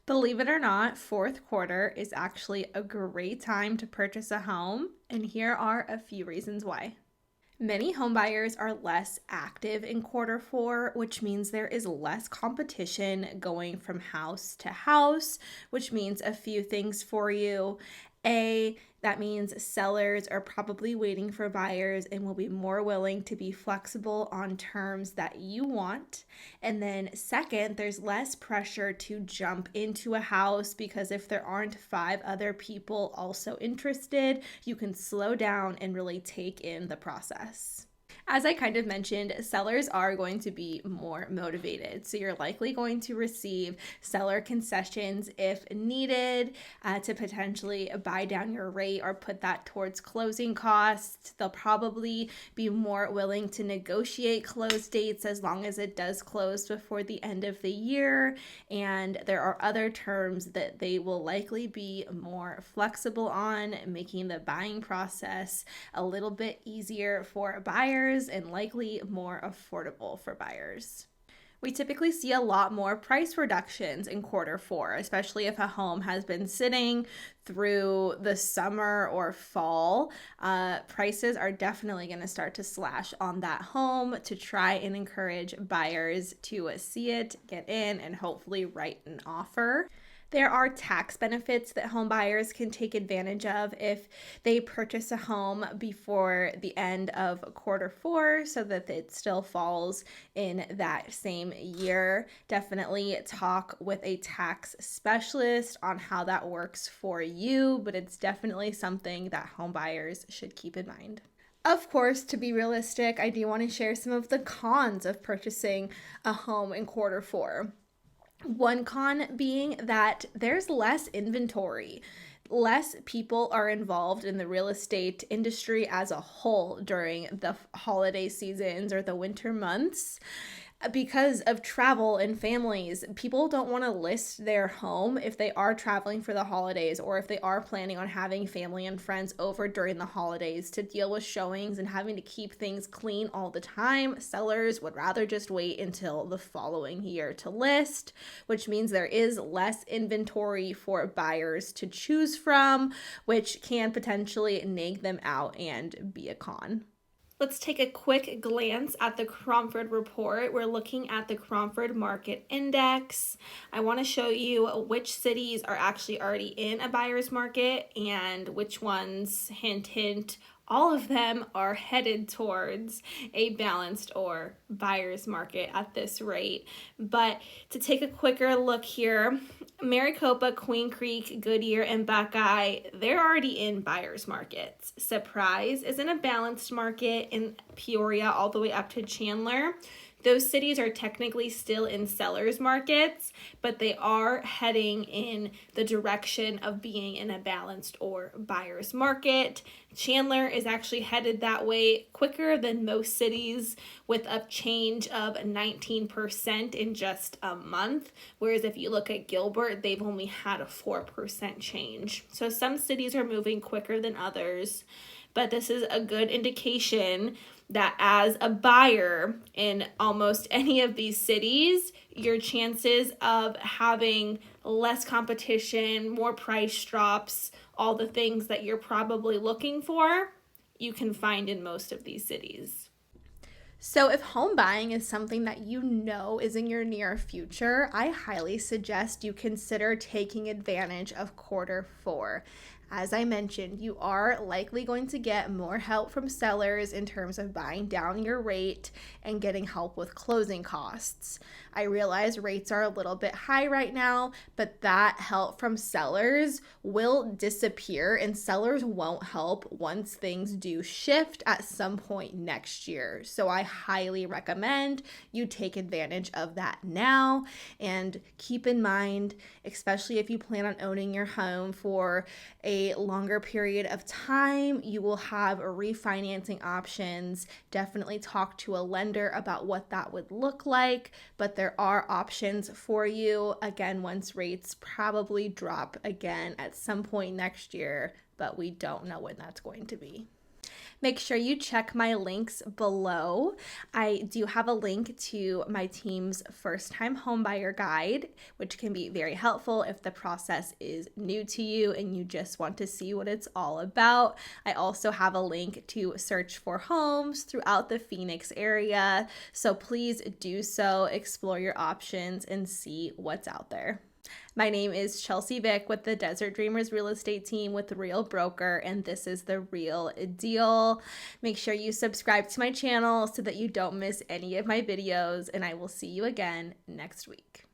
Believe it or not, fourth quarter is actually a great time to purchase a home, and here are a few reasons why. Many homebuyers are less active in quarter four, which means there is less competition going from house to house, which means a few things for you. That means sellers are probably waiting for buyers and will be more willing to be flexible on terms that you want. And then second, there's less pressure to jump into a house because if there aren't 5 other people also interested, you can slow down and really take in the process. As I kind of mentioned, sellers are going to be more motivated. So you're likely going to receive seller concessions if needed to potentially buy down your rate or put that towards closing costs. They'll probably be more willing to negotiate close dates as long as it does close before the end of the year. And there are other terms that they will likely be more flexible on, making the buying process a little bit easier for buyers and likely more affordable for buyers. We typically see a lot more price reductions in quarter four, especially if a home has been sitting through the summer or fall. Prices are definitely going to start to slash on that home to try and encourage buyers to see it, get in, and hopefully write an offer. There are tax benefits that home buyers can take advantage of if they purchase a home before the end of quarter four so that it still falls in that same year. Definitely talk with a tax specialist on how that works for you, but it's definitely something that home buyers should keep in mind. Of course, to be realistic, I do want to share some of the cons of purchasing a home in quarter four. One con being that there's less inventory. Less people are involved in the real estate industry as a whole during the holiday seasons or the winter months. Because of travel and families, people don't want to list their home if they are traveling for the holidays or if they are planning on having family and friends over during the holidays to deal with showings and having to keep things clean all the time. Sellers would rather just wait until the following year to list, which means there is less inventory for buyers to choose from, which can potentially nag them out and be a con. Let's take a quick glance at the Cromford report. We're looking at the Cromford Market Index. I want to show you which cities are actually already in a buyer's market and which ones, hint, hint, all of them are headed towards a balanced or buyer's market at this rate. But to take a quicker look here, Maricopa, Queen Creek, Goodyear, and Buckeye, they're already in buyer's markets. Surprise is in a balanced market in Peoria all the way up to Chandler. Those cities are technically still in sellers markets, but they are heading in the direction of being in a balanced or buyer's market. Chandler is actually headed that way quicker than most cities with a change of 19% in just a month. Whereas if you look at Gilbert, they've only had a 4% change. So some cities are moving quicker than others, but this is a good indication that as a buyer in almost any of these cities, your chances of having less competition, more price drops, all the things that you're probably looking for, you can find in most of these cities. So if home buying is something that you know is in your near future, I highly suggest you consider taking advantage of quarter four. As I mentioned, you are likely going to get more help from sellers in terms of buying down your rate and getting help with closing costs. I realize rates are a little bit high right now, but that help from sellers will disappear and sellers won't help once things do shift at some point next year. So I highly recommend you take advantage of that now and keep in mind, especially if you plan on owning your home for a longer period of time, you will have refinancing options. Definitely talk to a lender about what that would look like, but there are options for you. Again, once rates probably drop again at some point next year, but we don't know when that's going to be. Make sure you check my links below. I do have a link to my team's first time homebuyer guide, which can be very helpful if the process is new to you and you just want to see what it's all about. I also have a link to search for homes throughout the Phoenix area. So please do so, explore your options, and see what's out there. My name is Chelsea Vick with the Desert Dreamers Real Estate Team with Real Broker, and this is The Real Deal. Make sure you subscribe to my channel so that you don't miss any of my videos, and I will see you again next week.